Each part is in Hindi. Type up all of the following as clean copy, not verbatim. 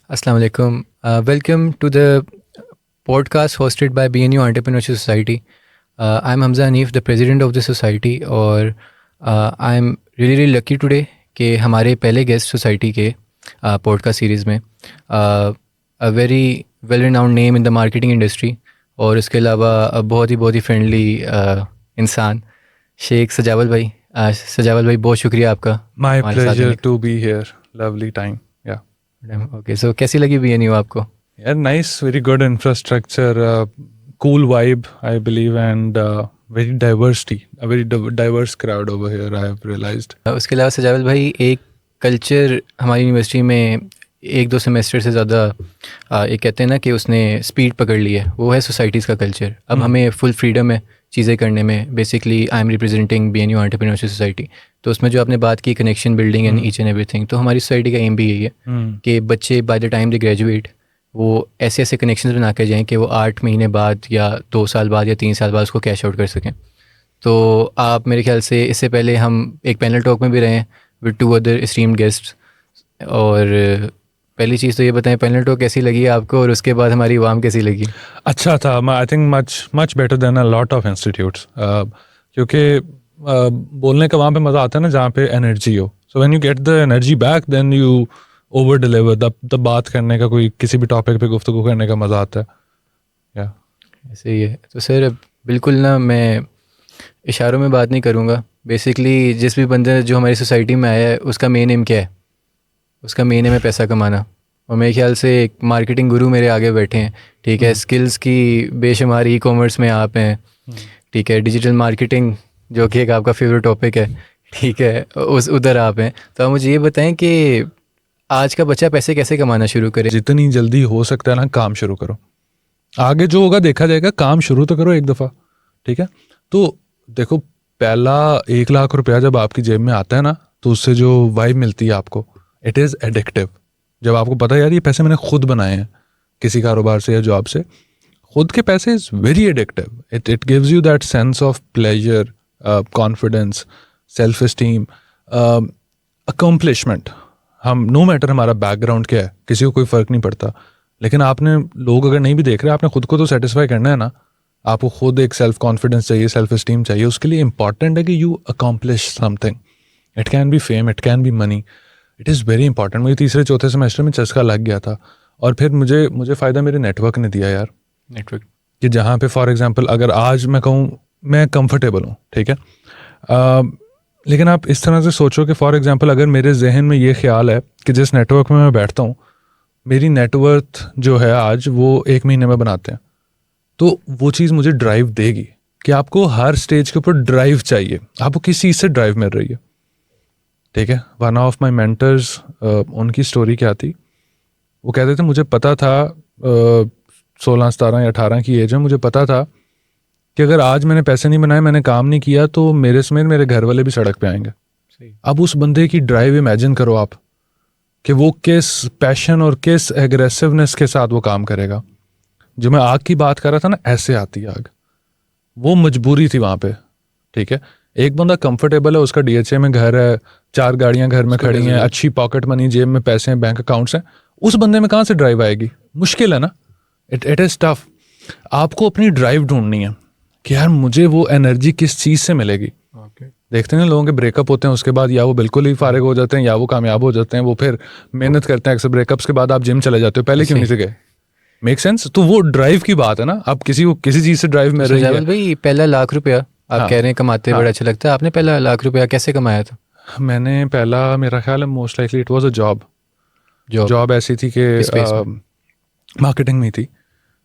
Assalamu alaikum. Welcome to the podcast hosted by BNU Entrepreneurship Society. I'm Hamza Hanif, the president of the society, और I'm really lucky today कि हमारे पहले गेस्ट सोसाइटी के पॉडकास्ट सीरीज़ में a very well renowned name in the marketing industry और उसके अलावा बहुत ही फ्रेंडली इंसान शेख सजावल भाई। सजावल भाई बहुत शुक्रिया आपका। My pleasure to be here. Lovely time. Yeah. Okay, so कैसी लगी BNU आपको? Yeah, nice, very good infrastructure, cool vibe, I believe, and very diversity, a very diverse crowd over here, I have realized. उसके अलावा सजावल भाई, एक कल्चर हमारी यूनिवर्सिटी में 1-2 सेमेस्टर से ज़्यादा एक कहते हैं ना कि उसने स्पीड पकड़ ली है, वो है सोसाइटीज़ का कल्चर। अब हमें फुल फ्रीडम है चीज़ें करने में। Basically I am representing BNU entrepreneurship society. तो उसमें जो आपने बात की connection building and each and everything, तो हमारी सोसाइटी का एम भी यही है कि बच्चे by the time they graduate वो ऐसे ऐसे कनेक्शंस बना कर जाएँ कि वो 8 महीने बाद या 2 साल बाद या 3 साल बाद उसको कैश आउट कर सकें। तो आप मेरे ख्याल से इससे पहले हम एक पैनल टॉक में भी रहे हैं विद 2 अदर एस्टीम्ड गेस्ट्स। और पहली चीज़ तो ये बताएं, पैनल टॉक कैसी लगी आपको, और उसके बाद हमारी आवाम कैसी लगी? अच्छा था, I think much better than a lot of institutes, क्योंकि बोलने का वहाँ पे मज़ा आता है ना जहाँ पे एनर्जी हो। So when you get the energy back then you over deliver. द बात करने का, कोई किसी भी टॉपिक पे गुफ्तगू करने का मज़ा आता है। या ऐसे ही है। तो सर बिल्कुल ना, मैं इशारों में बात नहीं करूँगा। बेसिकली जिस भी बंदे जो हमारी सोसाइटी में आया है उसका मेन एम क्या है? उसका मेन एम है पैसा कमाना। और मेरे ख्याल से एक मार्केटिंग गुरु मेरे आगे बैठे हैं, ठीक है। स्किल्स की बेशुमार ई कॉमर्स में आप हैं, ठीक है। डिजिटल मार्केटिंग जो कि एक आपका फेवरेट टॉपिक है, ठीक है, उस उधर आप हैं। तो आप मुझे ये बताएं कि आज का बच्चा पैसे कैसे कमाना शुरू करे? जितनी जल्दी हो सकता है ना काम शुरू करो, आगे जो होगा देखा जाएगा। काम शुरू तो करो एक दफ़ा, ठीक है। तो देखो, पहला 1 लाख रुपया जब आपकी जेब में आता है ना, तो उससे जो वाइब मिलती है आपको, इट इज़ एडिक्टिव। जब आपको पता है यार ये पैसे मैंने खुद बनाए हैं किसी कारोबार से या जॉब से, खुद के पैसे is very addictive. It gives you that sense of pleasure, confidence, self esteem, accomplishment. हम नो मैटर हमारा बैकग्राउंड क्या है, किसी को कोई फ़र्क नहीं पड़ता। लेकिन आपने, लोग अगर नहीं भी देख रहे, आपने खुद को तो सेटिस्फाई करना है ना। आपको खुद एक सेल्फ कॉन्फिडेंस चाहिए, सेल्फ इस्टीम चाहिए। उसके लिए इंपॉर्टेंट है कि you accomplish something. It can be fame, it can be money, it is very important. मुझे 3-4 सेमेस्टर में चस्का लग गया था। और फिर मुझे फ़ायदा मेरे नेटवर्क ने दिया यार। नेटवर्क कि जहाँ पे फॉर एग्जांपल अगर आज मैं कहूँ मैं कंफर्टेबल हूँ, ठीक है, लेकिन आप इस तरह से सोचो कि फॉर एग्जांपल अगर मेरे जहन में ये ख्याल है कि जिस नेटवर्क में मैं बैठता हूँ, मेरी नेटवर्थ जो है आज वो 1 महीने में बनाते हैं, तो वो चीज़ मुझे ड्राइव देगी कि आपको हर स्टेज के ऊपर ड्राइव चाहिए। आपको किस चीज़ से ड्राइव मिल रही है, ठीक है। वन ऑफ माई मेंटर्स, उनकी स्टोरी क्या थी, वो कहते थे मुझे पता था 16, 17 या 18 की एज में, मुझे पता था कि अगर आज मैंने पैसे नहीं बनाए, मैंने काम नहीं किया, तो मेरे समेत मेरे घर वाले भी सड़क पे आएंगे। अब उस बंदे की ड्राइव इमेजिन करो आप कि वो किस पैशन और किस एग्रेसिवनेस के साथ वो काम करेगा। जो मैं आग की बात कर रहा था ना, ऐसे आती है आग। वो मजबूरी थी वहाँ पे, ठीक है। एक बंदा कंफर्टेबल है, उसका DHA में घर है, 4 गाड़ियाँ घर में खड़ी हैं, अच्छी पॉकेट मनी, जेब में पैसे हैं, बैंक अकाउंट्स हैं। उस बंदे में कहाँ से ड्राइव आएगी? मुश्किल है ना। It is tough. आपको अपनी ड्राइव ढूंढनी है कि यार मुझे वो एनर्जी किस चीज़ से मिलेगी। देखते हैं ना लोगों के ब्रेकअप होते हैं, उसके बाद या वो बिल्कुल ही फारिग हो जाते हैं या वो कामयाब हो जाते हैं। वो फिर मेहनत करते हैं। अक्सर ब्रेकअप्स के बाद आप जिम चले जाते हो, पहले क्यों नहीं से गए? Make sense. तो वो ड्राइव की बात है ना। आप किसी को किसी चीज़ से ड्राइव मिल रही है। भाई पहला 1 लाख रुपया आप कह रहे हैं कमाते बड़ा अच्छा लगता है। आपने पहला 1 लाख रुपया कैसे कमाया था? मैंने पहला, मेरा ख्याल है most likely it was a job ऐसी थी कि मार्केटिंग में थी।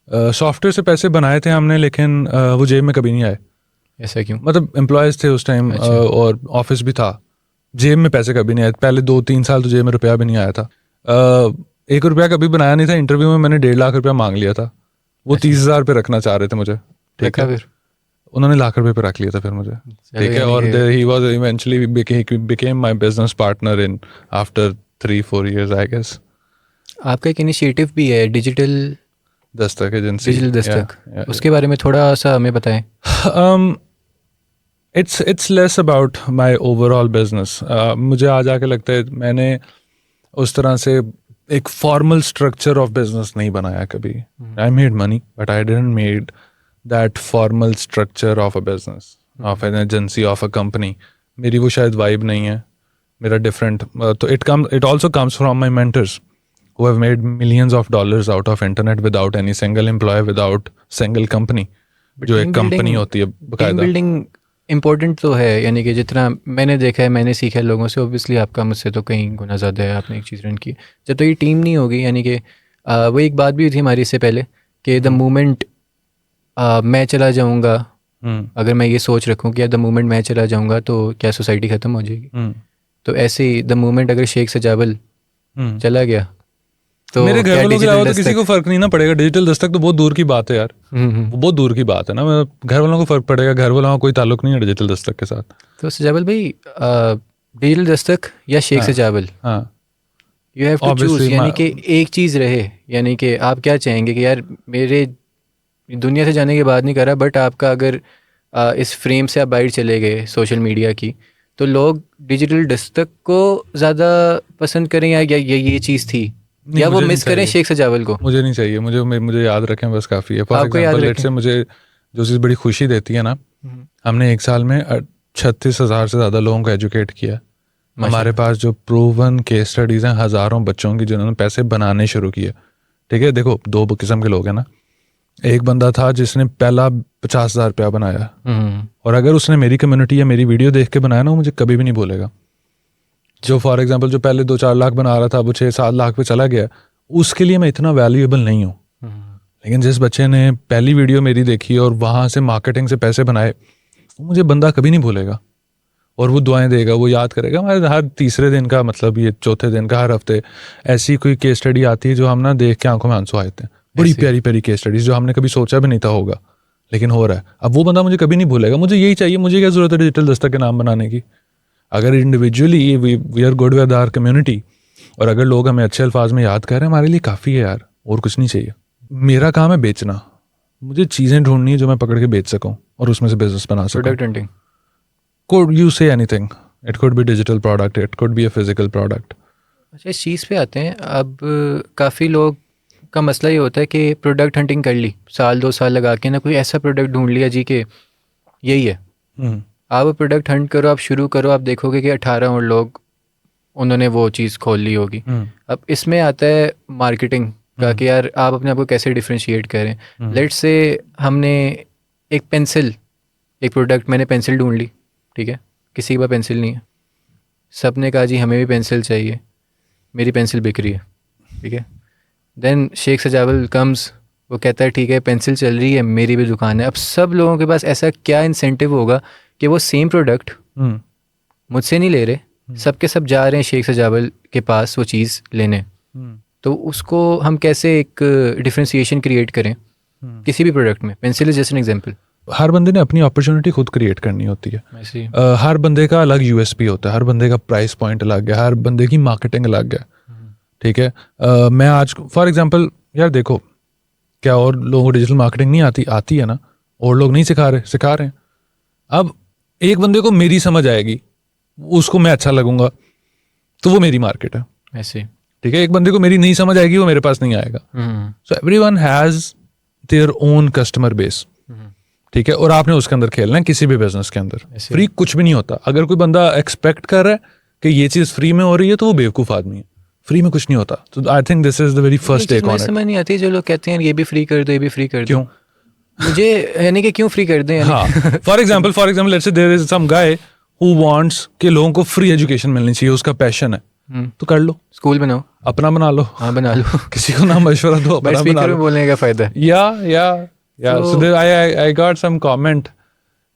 सॉफ्टवेयर से पैसे बनाए थे हमने, लेकिन वो जेब में कभी नहीं आए। ऐसा क्यों? मतलब एम्प्लॉयज़ थे उस टाइम, और ऑफिस भी था, जेब में पैसे कभी नहीं आए। पहले 2-3 साल तो जेब में रुपया भी नहीं आया था। 1 रुपया कभी बनाया नहीं था। इंटरव्यू में मैंने 1.5 लाख रुपया मांग लिया था। वो 30,000 पे रखना चाह रहे थे मुझे, ठीक है। फिर उन्होंने 1 लाख रुपए पे रख लिया था फिर मुझे, ठीक है। और he was eventually became my business partner in after 3-4 years I guess. आपका एक इनिशिएटिव भी है digital Dastak agency, digital Dastak, उसके बारे में थोड़ा सा हमें बताएं। It's less about my overall business. मुझे आज आके लगता है मैंने उस तरह से एक फॉर्मल स्ट्रक्चर ऑफ बिजनेस नहीं बनाया कभी. I made money but I didn't made that formal structure of a business, of an agency, of a company. मेरी वो शायद वाइब नहीं है, मेरा डिफरेंट. तो it also comes from my mentors who have made millions of dollars out of internet without any single employee, without single company. जो एक कंपनी होती है बकायदा. टीम बिल्डिंग इम्पोर्टेंट तो है, यानी कि जितना मैंने देखा है, मैंने सीखा है लोगों से, ऑब्वियसली आपका मुझसे तो कहीं गुना ज़्यादा है, आपने एक चीज़ रन की. जब तक ये टीम नहीं होगी, यानी कि वो एक बात भी हुई थी हमारी इससे पहले कि द मोमेंट मैं चला जाऊँगा, अगर मैं ये सोच रखूँ कि द मोमेंट मैं चला जाऊँगा तो क्या सोसाइटी ख़त्म हो जाएगी. तो ऐसे ही द मोमेंट अगर शेख सजावल चला गया तो मेरे घर वालों के अलावा तो किसी को फर्क नहीं ना पड़ेगा. डिजिटल दस्तक तो बहुत दूर की बात है यार, वो बहुत दूर की बात है ना. घर वालों को फर्क पड़ेगा, घर वालों का कोई ताल्लुक नहीं है डिजिटल दस्तक के साथ. तो सजावल भाई, डिजिटल दस्तक या शेख सजावल, यू हैव टू चूज, यानी कि एक चीज़ रहे. यानी कि आप क्या चाहेंगे कि यार मेरे दुनिया से जाने की बात नहीं कर रहा, बट आपका अगर इस फ्रेम से आप बाहर चले गए सोशल मीडिया की, तो लोग डिजिटल दस्तक को ज़्यादा पसंद करें या ये चीज़ थी, या वो मिस करें शेख सजावल को. मुझे नहीं चाहिए, मुझे याद रखें बस काफ़ी है. फॉर एग्जाम्पल लेट से मुझे जो चीज़ बड़ी खुशी देती है ना, हमने एक साल में 36,000 से ज़्यादा लोगों को एजुकेट किया. हमारे पास जो प्रूवन केस स्टडीज़ हैं हज़ारों बच्चों की जिन्होंने पैसे बनाने शुरू किए. ठीक है, देखो दो किस्म के लोग हैं ना. एक बंदा था जिसने पहला 50,000 रुपया बनाया, और अगर उसने मेरी कम्युनिटी या मेरी वीडियो देख के बनाया ना, वो मुझे कभी भी नहीं भूलेगा. जो फॉर एग्जांपल जो पहले 2-4 लाख बना रहा था वो 6-7 लाख पे चला गया, उसके लिए मैं इतना वैल्यूएबल नहीं हूँ. लेकिन जिस बच्चे ने पहली वीडियो मेरी देखी और वहाँ से मार्केटिंग से पैसे बनाए, वो मुझे बंदा कभी नहीं भूलेगा. और वो दुआएं देगा, वो याद करेगा. हमारे हर तीसरे दिन का, मतलब ये चौथे दिन का, हर हफ्ते ऐसी कोई केस स्टडी आती है जो हम ना देख के आंखों में आंसू आते हैं. बड़ी प्यारी प्यारी केस स्टडीज जो हमने कभी सोचा भी नहीं था होगा, लेकिन हो रहा है. अब वो बंदा मुझे कभी नहीं भूलेगा. मुझे यही चाहिए. मुझे क्या जरूरत है डिजिटल दस्तक के नाम बनाने की? अगर individually we are good with our community, और अगर लोग हमें अच्छे अल्फाज में याद कर रहे हैं, हमारे लिए काफ़ी है यार, और कुछ नहीं चाहिए. मेरा काम है बेचना. मुझे चीज़ें ढूंढनी है जो मैं पकड़ के बेच सकूँ और उसमें से बिजनेस बना सकूँ. Product hunting. Could you say anything? It could be digital product, it could be a physical product. अच्छा, इस चीज़ पे आते हैं. अब काफ़ी लोग का मसला ये होता है कि प्रोडक्ट हंटिंग कर ली, 1-2 साल लगा के ना कोई ऐसा प्रोडक्ट ढूंढ लिया जी के यही है. आप प्रोडक्ट हंट करो, आप शुरू करो, आप देखोगे कि 18 और लोग उन्होंने वो चीज़ खोल ली होगी. अब इसमें आता है मार्केटिंग का कि यार आप अपने आप को कैसे डिफ्रेंशिएट करें. लेट्स से हमने एक पेंसिल, एक प्रोडक्ट, मैंने पेंसिल ढूंढ ली, ठीक है, किसी के पास पेंसिल नहीं है, सब ने कहा जी हमें भी पेंसिल चाहिए, मेरी पेंसिल बिक रही है, ठीक है. देन शेख सजावल कम्स, वो कहता है ठीक है पेंसिल चल रही है, मेरी भी दुकान है. अब सब लोगों के पास ऐसा क्या इंसेंटिव होगा कि वो सेम प्रोडक्ट मुझसे नहीं ले रहे, सबके सब जा रहे हैं शेख सजावल के पास वो चीज़ लेने. तो उसको हम कैसे एक डिफ्रेंशिएशन क्रिएट करें किसी भी प्रोडक्ट में. Pencil is just an example. हर बंदे ने अपनी अपॉर्चुनिटी खुद क्रिएट करनी होती है. हर बंदे का अलग यूएसपी होता है, हर बंदे का प्राइस पॉइंट अलग है, हर बंदे की मार्केटिंग अलग है. ठीक है, मैं आज फॉर एग्जांपल यार देखो, क्या और लोगों को डिजिटल मार्केटिंग नहीं आती है ना, और लोग नहीं सिखा रहे हैं. अब एक बंदे को मेरी समझ आएगी, उसको मैं अच्छा लगूंगा, तो वो मेरी मार्केट है ऐसे. ठीक है, एक बंदे को मेरी नहीं समझ आएगी, वो मेरे पास नहीं आएगा. So everyone has their own customer base. ठीक है, और आपने उसके अंदर खेलना है. किसी भी बिजनेस के अंदर फ्री कुछ भी नहीं होता. अगर कोई बंदा एक्सपेक्ट कर रहा है कि ये चीज़ फ्री में हो रही है, तो वो बेवकूफ़ आदमी है. फ्री में कुछ नहीं होता. तो I think this is the very first take on it. समझ नहीं आती जो लोग कहते हैं ये भी फ्री कर दो, ये भी फ्री कर दो. क्यों? मुझे यानी कि क्यों फ्री कर दें? हाँ, for example let's say there is some guy who wants कि लोगों को फ्री एजुकेशन मिलनी चाहिए, उसका पैशन है, तो कर लो, स्कूल बनाओ, अपना बना लो. हाँ बना लो. किसी को ना मशवरा दो, अपना बना लो. बोलने का फायदा है. या सो आई गॉट सम कमेंट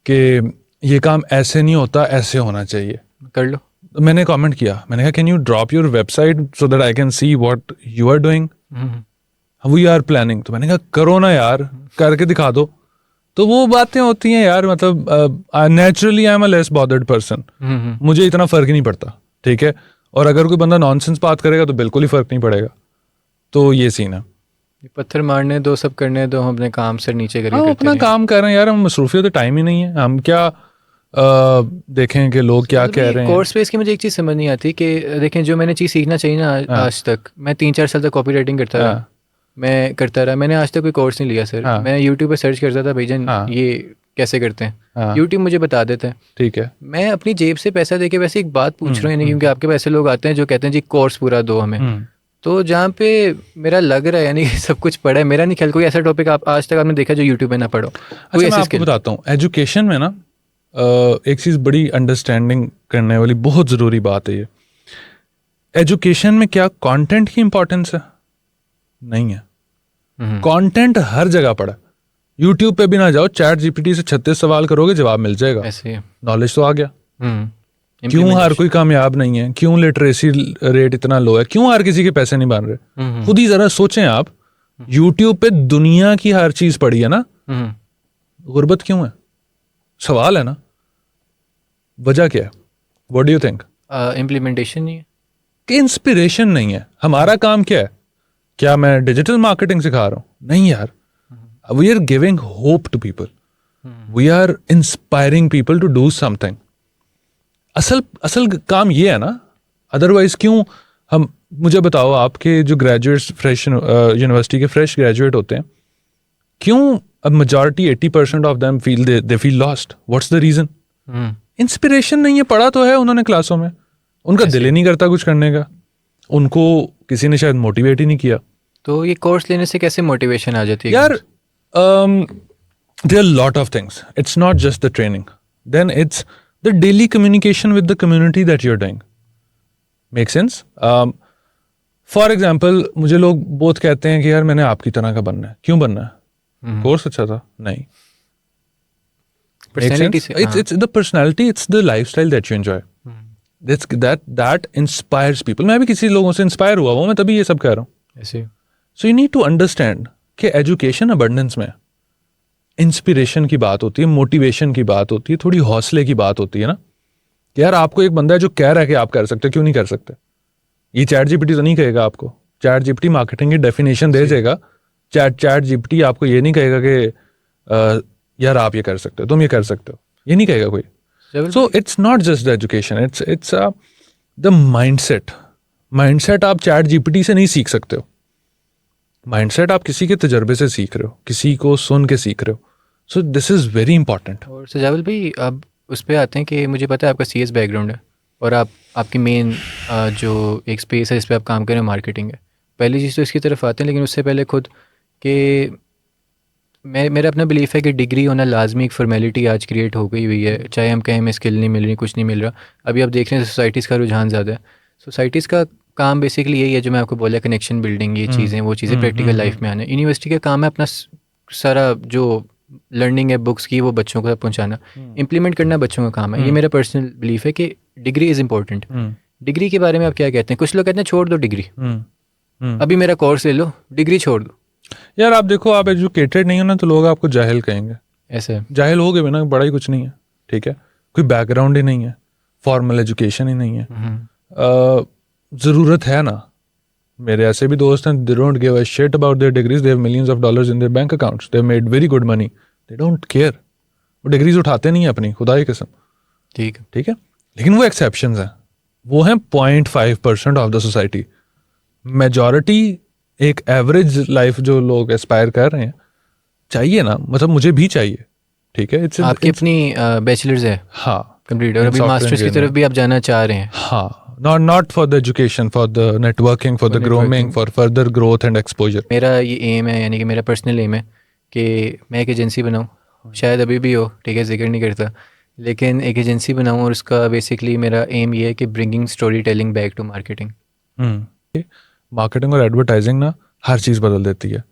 कि ये काम ऐसे नहीं होता, ऐसे होना चाहिए, कर लो. तो मैंने कमेंट किया, मैंने कहा can you drop your website so that I can see what you are doing, we are planning. तो मैंने कहा करो ना यार, करके दिखा दो. तो वो बातें होती हैं यार, मतलब naturally I am a less bothered person, मुझे इतना फर्क ही नहीं पड़ता. ठीक है, और अगर कोई बंदा नॉनसेंस बात करेगा तो बिल्कुल ही फर्क नहीं पड़ेगा. तो ये सीन है. पत्थर मारने दो, सब करने दो, हम अपने काम से नीचे करके अपना काम कर रहे हैं यार. हम मसरूफियत तो टाइम ही नहीं है. हम क्या देखें कि लोग क्या कह रहे हैं। कोर्स बेस की मुझे एक चीज़ समझ नहीं आती कि देखें जो मैंने चीज़ सीखना चाहिए ना आज तक, मैं 3-4 साल तक कॉपी राइटिंग करता रहा, मैं करता रहा, मैंने आज तक कोई कोर्स नहीं लिया सर। मैं यूट्यूब पे सर्च करता था भाईजान ये कैसे करते हैं, यूट्यूब मुझे बता देता है, ठीक है। मैं अपनी जेब से पैसा देके वैसे एक बात पूछ रहा हूँ नहीं, क्योंकि आपके पैसे लोग आते हैं जो कहते हैं जी कोर्स पूरा दो हमें, तो जहाँ पे मेरा लग रहा है यानी सब कुछ पढ़ा है, मेरा नहीं ख्याल कोई ऐसा टॉपिक आप आज तक आपने देखा जो यूट्यूब पे ना पढ़ो। अच्छा मैं आपको बताता हूँ, एजुकेशन में ना एक चीज़ बड़ी अंडरस्टैंडिंग करने वाली बहुत ज़रूरी बात है ये। एजुकेशन में क्या कंटेंट की इंपॉर्टेंस है? नहीं है। कंटेंट हर जगह पड़ा। यूट्यूब पे भी ना जाओ, चैट जीपीटी से 36 सवाल करोगे जवाब मिल जाएगा, ऐसे नॉलेज तो आ गया। क्यों हर कोई कामयाब नहीं है? क्यों लिटरेसी रेट इतना लो है? क्यों हर किसी के पैसे नहीं बन रहे? खुद ही जरा सोचें आप। यूट्यूब पे दुनिया की हर चीज पड़ी है ना, गुर्बत क्यों है? सवाल है ना, वजह क्या है? What do you think? Implementation नहीं है कि इंस्पिरेशन नहीं है। हमारा काम क्या है? क्या मैं डिजिटल मार्केटिंग सिखा रहा हूँ? नहीं यार, we are giving hope to people, we are inspiring people to do something. असल काम ये है ना, अदरवाइज क्यों हम, मुझे बताओ, आपके जो ग्रेजुएट्स फ्रेश यूनिवर्सिटी के फ्रेश ग्रेजुएट होते हैं, क्यों अब majority 80% of them feel they feel lost? What's the reason? Inspiration नहीं है। पढ़ा तो है उन्होंने क्लासों में, उनका दिल ही नहीं करता कुछ करने का, उनको किसी ने शायद मोटिवेट ही नहीं किया। तो ये कोर्स लेने से कैसे मोटिवेशन आ जाती है यार? There are lot of things, it's not just the training, then it's the daily communication with the community that you're doing. Make sense? For example, मुझे लोग बहुत कहते हैं कि यार मैंने आपकी तरह का बनना है। क्यों बनना है? कोर्स अच्छा था? नहीं। Personality से, it's the personality, it's the lifestyle that you enjoy. That inspires people. मैं भी किसी लोगों से इंस्पायर हुआ हूँ, मैं तभी ये सब कह रहा हूँ। ऐसे। So you need to understand कि एजुकेशन अबंडेंस में इंस्पिरेशन की बात होती है, मोटिवेशन की बात होती है, थोड़ी हौसले की बात होती है ना, कि यार आपको एक बंदा है जो कह रहा है कि आप कर सकते हो, क्यों नहीं कर सकते? ये चैट जीपीटी तो नहीं कहेगा आपको। चैट जीपीटी मार्केटिंग की डेफिनेशन दे देगा। चैट जीपीटी आपको ये नहीं कहेगा कि यार आप ये कर सकते हो, तुम ये कर सकते हो, ये नहीं कहेगा कोई। So it's not just the education, it's the mindset आप चैट जीपीटी से नहीं सीख सकते हो। माइंडसेट आप किसी के तजर्बे से सीख रहे हो, किसी को सुन के सीख रहे हो। So this is very important. और सजावल भाई, अब उस पर आते हैं कि मुझे पता है आपका सीएस बैकग्राउंड है और आपकी मेन जो एक स्पेस है इस पर आप काम करें मार्केटिंग है। पहली चीज़ तो इसकी तरफ आते हैं, लेकिन उससे पहले खुद कि मेरा अपना बिलीफ है कि डिग्री होना लाजमी एक फॉर्मेलिटी आज क्रिएट हो गई हुई है। चाहे हम कहें हमें स्किल नहीं मिल रही, कुछ नहीं मिल रहा। अभी आप देख रहे हैं सोसाइटीज़ का रुझान ज़्यादा है। सोसाइटीज़ का काम बेसिकली यही है जो मैं आपको बोला, कनेक्शन बिल्डिंग, ये चीज़ें वो चीज़ें प्रैक्टिकल लाइफ में आना। यूनिवर्सिटी का काम है अपना सारा जो लर्निंग है बुक्स की वो बच्चों को पहुंचाना, इम्प्लीमेंट करना बच्चों का काम है। ये मेरा पर्सनल बिलीफ है कि डिग्री इज़ इम्पोर्टेंट। डिग्री के बारे में आप क्या कहते हैं? कुछ लोग कहते हैं छोड़ दो डिग्री, अभी मेरा कोर्स ले लो, डिग्री छोड़ दो। यार आप देखो, आप एजुकेटेड नहीं हो ना तो लोग आपको जाहिल कहेंगे। ऐसे जाहिल हो गए बिना बड़ा ही कुछ नहीं है, ठीक है? कोई बैकग्राउंड ही नहीं है, फॉर्मल एजुकेशन ही नहीं है। ज़रूरत है ना, मेरे ऐसे भी दोस्त हैं, they don't give a shit about their degrees, they have millions of dollars in their bank accounts, they have made very good money, they don't care. वो डिग्रीज उठाते नहीं है अपनी, खुदा की कसम, ठीक है? लेकिन वो एक्सेप्शंस हैं, वो हैं 0.5% ऑफ द सोसाइटी। मेजॉरिटी एक एवरेज लाइफ जो लोग एस्पायर कर रहे हैं, चाहिए ना, मतलब मुझे भी चाहिए, ठीक है? आपकी अपनी बैचलर्स है, हाँ, कंप्लीट, और अभी मास्टर्स की तरफ भी आप जाना चाह रहे हैं? हाँ, not for the education, for the networking, for the grooming, for further growth and exposure. मेरा ये एम है, यानी कि मेरा पर्सनल एम है कि मैं एक एजेंसी बनाऊँ, शायद अभी भी हो, ठीक है, जिक्र नहीं करता, लेकिन एक एजेंसी बनाऊँ और उसका बेसिकली मेरा एम ये है कि bringing story telling back to marketing. Marketing और एडवर्टाइजिंग ना हर चीज़ बदल देती है।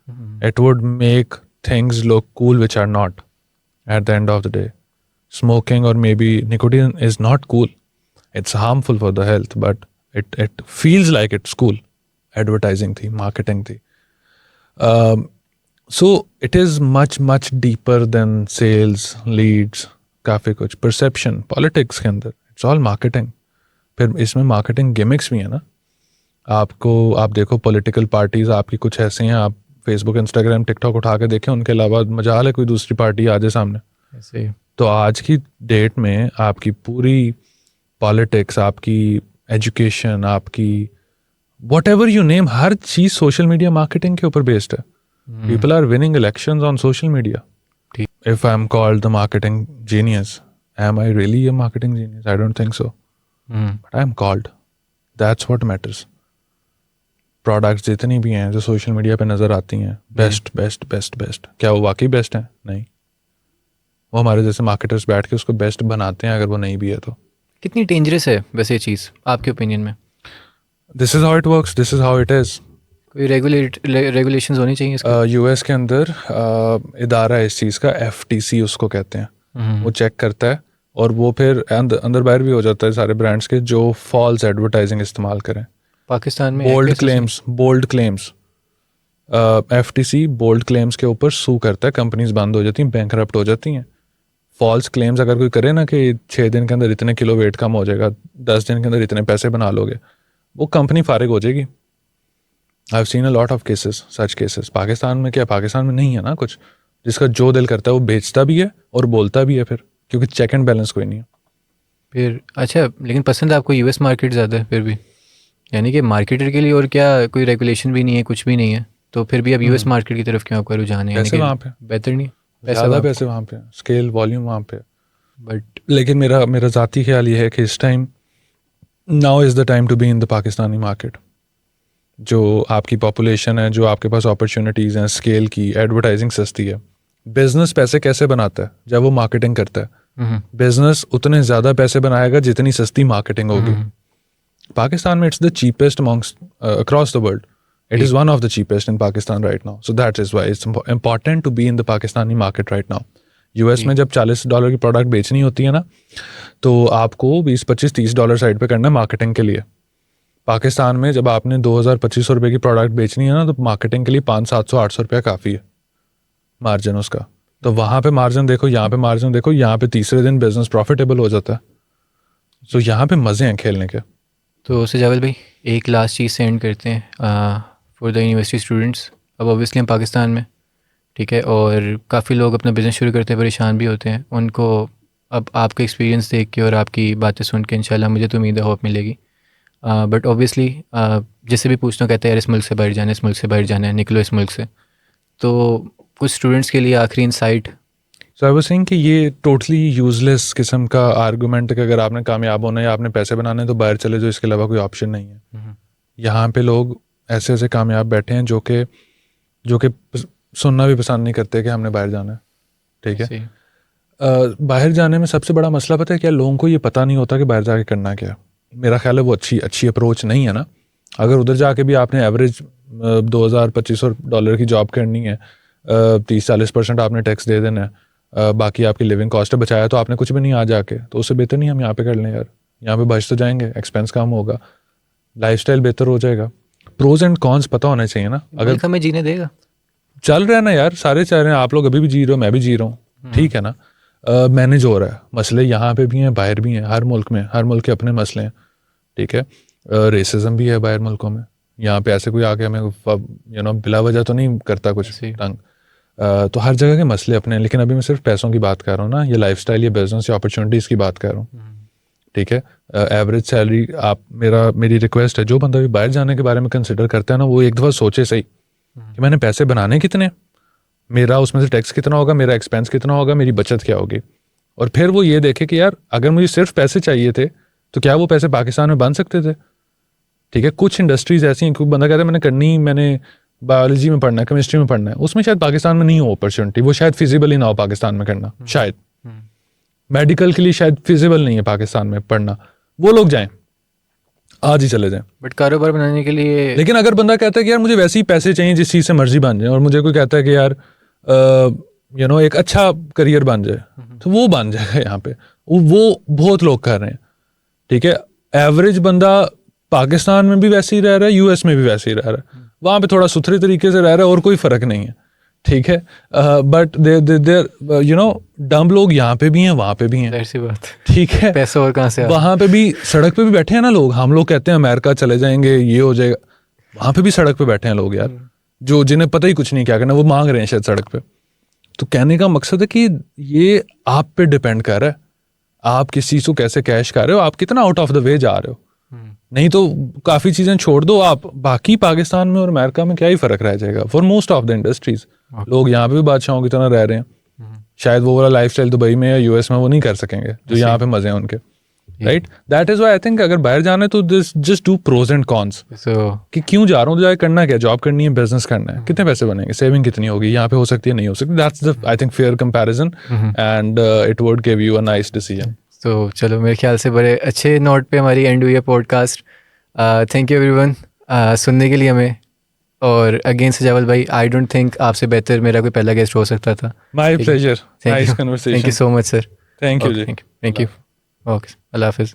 It would make things look cool which are not at the end of the day. Smoking और maybe nicotine is not cool, it's harmful for the health, but it feels like it's cool. Advertising थी, marketing थी. So it is much deeper than sales, leads, काफ़ी कुछ perception, politics के अंदर, it's all marketing. फिर इसमें marketing gimmicks भी है ना। आप देखो political parties आपकी कुछ ऐसे हैं, आप Facebook, Instagram, TikTok उठा के देखें, उनके अलावा मजाल है कोई दूसरी पार्टी आ जाए सामने, ऐसे तो आज की डेट में आपकी पूरी पॉलिटिक्स, आपकी एजुकेशन, आपकी वट एवर यू नेम, हर चीज़ सोशल मीडिया मार्केटिंग के ऊपर बेस्ड है. People are winning elections on social media. ठीक. If I'm called the marketing genius, am I really a marketing genius? I don't think so. But I'm called. That's what matters. Products जितनी भी हैं जो सोशल मीडिया पे नज़र आती हैं, बेस्ट बेस्ट बेस्ट बेस्ट, क्या वो वाकई बेस्ट हैं? नहीं. वो हमारे जैसे मार्केटर्स बैठ के उसको बेस्ट बनाते हैं, अगर वो नहीं भी है तो. कितनी डेंजरस है वैसे ये चीज़ आपके ओपिनियन में? This is how it works, this is how it is. कोई रेगुलेशंस होनी चाहिए इसका? यूएस के अंदर इदारा है इस चीज़ का, FTC उसको कहते हैं. वो चेक करता है और वो फिर अंदर बाहर भी हो जाता है सारे ब्रांड्स के जो फॉल्स एडवर्टाइजिंग इस्तेमाल करें. पाकिस्तान में bold claims FTC bold claims के ऊपर सू करता है. कंपनीज बंद हो जाती हैं, बैंकरप्ट हो जाती हैं. फॉल्स क्लेम्स अगर कोई करे ना कि 6 दिन के अंदर इतने किलो वेट कम हो जाएगा, 10 दिन के अंदर इतने पैसे बना लोगे, वो कंपनी फारिग हो जाएगी. I've seen a lot of cases, such cases. Pakistan में क्या, पाकिस्तान में नहीं है ना कुछ. जिसका जो दिल करता है वो बेचता भी है और बोलता भी है फिर, क्योंकि चेक एंड बैलेंस कोई नहीं है. फिर अच्छा, लेकिन पसंद आपको यूएस मार्केट ज़्यादा है फिर भी, यानी कि मार्केटर के लिए और क्या कोई रेगुलेशन भी नहीं है, कुछ भी नहीं है, तो फिर भी अब यूएस मार्केट की तरफ क्यों आपका रुझान है? पैसे वहाँ पे बेहतर नहीं? ज़्यादा पैसे वहाँ पे, स्केल वॉल्यूम वहाँ पे. बट लेकिन मेरा ज़ाती ख्याल ये है कि इस time, now is the time to be in the Pakistani market. जो आपकी पॉपुलेशन है, जो आपके पास अपॉर्चुनिटीज़ हैं, स्केल की, एडवर्टाइजिंग सस्ती है. बिजनेस पैसे कैसे बनाता है? जब वो मार्केटिंग करता है. बिजनेस उतने ज़्यादा पैसे बनाएगा जितनी सस्ती मार्केटिंग होगी. पाकिस्तान में it's the cheapest amongst across the world. It is one of the cheapest in Pakistan right now. So that is why it's important to be in the Pakistani market right now. US में जब $40 की प्रोडक्ट बेचनी होती है ना, तो आपको 20, 25, $30 साइड पे करना है मार्केटिंग के लिए. पाकिस्तान में जब आपने 2,000-2,500 रुपये की प्रोडक्ट बेचनी है ना, तो मार्केटिंग के लिए 500-700-800 रुपया काफ़ी है मार्जिन उसका. तो वहाँ पे मार्जिन देखो, यहाँ पे मार्जिन देखो, यहाँ पे तीसरे दिन बिजनेस प्रॉफिटेबल हो जाता है. तो यहाँ पे मज़े हैं खेलने के. तो सजावल भाई, एक लास्ट चीज़ से एंड करते हैं फॉर द यूनिवर्सिटी स्टूडेंट्स. अब ऑब्वियसली हम पाकिस्तान में, ठीक है, और काफ़ी लोग अपना बिज़नेस शुरू करते हैं, परेशान भी होते हैं. उनको अब आपका एक्सपीरियंस देख के और आपकी बातें सुन के इंशाल्लाह मुझे तो उम्मीद है होप मिलेगी. बट ऑब्वियसली जिससे भी पूछना कहते हैं यार इस मुल्क से बाहर जाना है, इस मुल्क से बाहर जाना है, निकलो इस मुल्क से. तो कुछ स्टूडेंट्स के लिए आखिरी insight. So I was saying कि ये टोटली यूजलेस किस्म का आर्गूमेंट है कि अगर आपने कामयाब होना है या आपने पैसे बनाने हैं तो बाहर चले जाओ, इसके अलावा कोई ऑप्शन नहीं है. यहाँ पे लोग ऐसे ऐसे कामयाब बैठे हैं जो कि सुनना भी पसंद नहीं करते कि हमने बाहर जाना है. ठीक है. बाहर जाने में सबसे बड़ा मसला पता है क्या? लोगों को ये पता नहीं होता कि बाहर जाके करना क्या. मेरा ख्याल है वो अच्छी अप्रोच नहीं है ना. अगर उधर जाके भी आपने एवरेज $2,000-2,500 की जॉब करनी है, 30-40% आपने टैक्स दे देना है, बाकी आपकी लिविंग कॉस्ट बचाया, तो आपने कुछ भी नहीं आ जाके, तो उससे बेहतर नहीं हम यहाँ पे कर लें यार. यहाँ पे बच तो जाएंगे, एक्सपेंस कम होगा, लाइफस्टाइल बेहतर हो जाएगा. प्रोज एंड कॉन्स पता होने चाहिए ना. अगर हमें जीने देगा, चल रहा है ना यार, सारे चल रहे हैं, आप लोग अभी भी जी रहे हो, मैं भी जी रहा हूँ, ठीक है ना. मैनेज हो रहा है. मसले यहाँ पे भी हैं, बाहर भी हैं, हर मुल्क में, हर मुल्क के अपने मसले हैं. ठीक है. रेसिज्म भी है बाहर मुल्कों में. यहाँ पे ऐसे कोई आके हमें बिला वजह तो नहीं करता कुछ तंग. तो हर जगह के मसले अपने हैं. लेकिन अभी मैं सिर्फ पैसों की बात कर रहा हूँ ना, ये लाइफस्टाइल, ये बिजनेस, या अपॉर्चुनिटीज़ की बात कर रहा हूँ. ठीक है. एवरेज सैलरी आप, मेरी रिक्वेस्ट है, जो बंदा भी बाहर जाने के बारे में कंसिडर करता है ना, वो एक दफ़ा सोचे सही कि मैंने पैसे बनाने कितने, मेरा उसमें से टैक्स कितना होगा, मेरा एक्सपेंस कितना होगा, मेरी बचत क्या होगी. और फिर वो ये देखे कि यार अगर मुझे सिर्फ पैसे चाहिए थे तो क्या वो पैसे पाकिस्तान में बन सकते थे. ठीक है. कुछ इंडस्ट्रीज़ ऐसी हैं, कोई बंदा कहता है मैंने बायोलॉजी में पढ़ना है, केमिस्ट्री में पढ़ना है, उसमें शायद पाकिस्तान में नहीं हो अपॉर्चुनिटी, वो शायद फिजिबल ही ना हो पाकिस्तान में करना. शायद मेडिकल के लिए शायद फिजिबल नहीं है पाकिस्तान में पढ़ना, वो लोग जाएं, आज ही चले जाएं. बट कारोबार बनाने के लिए. लेकिन अगर बंदा कहता है कि यार मुझे वैसे ही पैसे चाहिए जिस चीज़ से मर्जी बन जाए, और मुझे कोई कहता है कि यार एक अच्छा करियर बन जाए, तो वो बन जाएगा यहाँ पे. वो बहुत लोग कर रहे हैं. ठीक है. एवरेज बंदा पाकिस्तान में भी वैसे ही रह रहा है, यूएस में भी वैसे ही रह रहा है, वहाँ पे थोड़ा सुथरे तरीके से रह रहा है और कोई फ़र्क नहीं है. ठीक है. बट देर डम लोग यहाँ पे भी हैं, वहाँ पे भी हैं. ऐसी बात. ठीक है. पैसा और कहाँ से, वहाँ पे भी सड़क पे भी बैठे हैं ना लोग. हम लोग कहते हैं अमेरिका चले जाएंगे, ये हो जाएगा, वहाँ पे भी सड़क पे बैठे हैं लोग यार, जो जिन्हें पता ही कुछ नहीं क्या करना, वो मांग रहे हैं शायद सड़क पे. तो कहने का मकसद है कि ये आप पे डिपेंड कर रहा है, आप किस चीज़ को कैसे कैश कर रहे हो, आप कितना आउट ऑफ द वे जा रहे हो। नहीं तो काफ़ी चीज़ें छोड़ दो आप, बाकी पाकिस्तान में और अमेरिका में क्या ही फ़र्क रह जाएगा for most of the industries. लोग यहाँ पे भी बादशाहों की तरह रह रहे हैं, शायद वो वाला लाइफस्टाइल दुबई में या यूएस में वो नहीं कर सकेंगे जो यहाँ पे मज़े हैं उनके, right. That is why I think अगर बाहर जाना है तो just do pros and cons, कि क्यों जा रहा हूँ, तो जाके करना क्या, जॉब करनी है, बिजनेस करना है, कितने पैसे बनेंगे, सेविंग कितनी होगी, यहाँ पे हो सकती है नहीं हो सकती। That's the I think fair comparison and it would give you a nice decision. तो चलो मेरे ख्याल से बड़े अच्छे नोट पे हमारी एंड हुई है पॉडकास्ट। थैंक यू एवरीवन सुनने के लिए हमें। और अगेन सजावल भाई, आई डोंट थिंक आपसे बेहतर मेरा कोई पहला गेस्ट हो सकता था। My pleasure, nice conversation, thank you so much sir. Thank you ji, thank you okay, अल्लाह हाफिज़।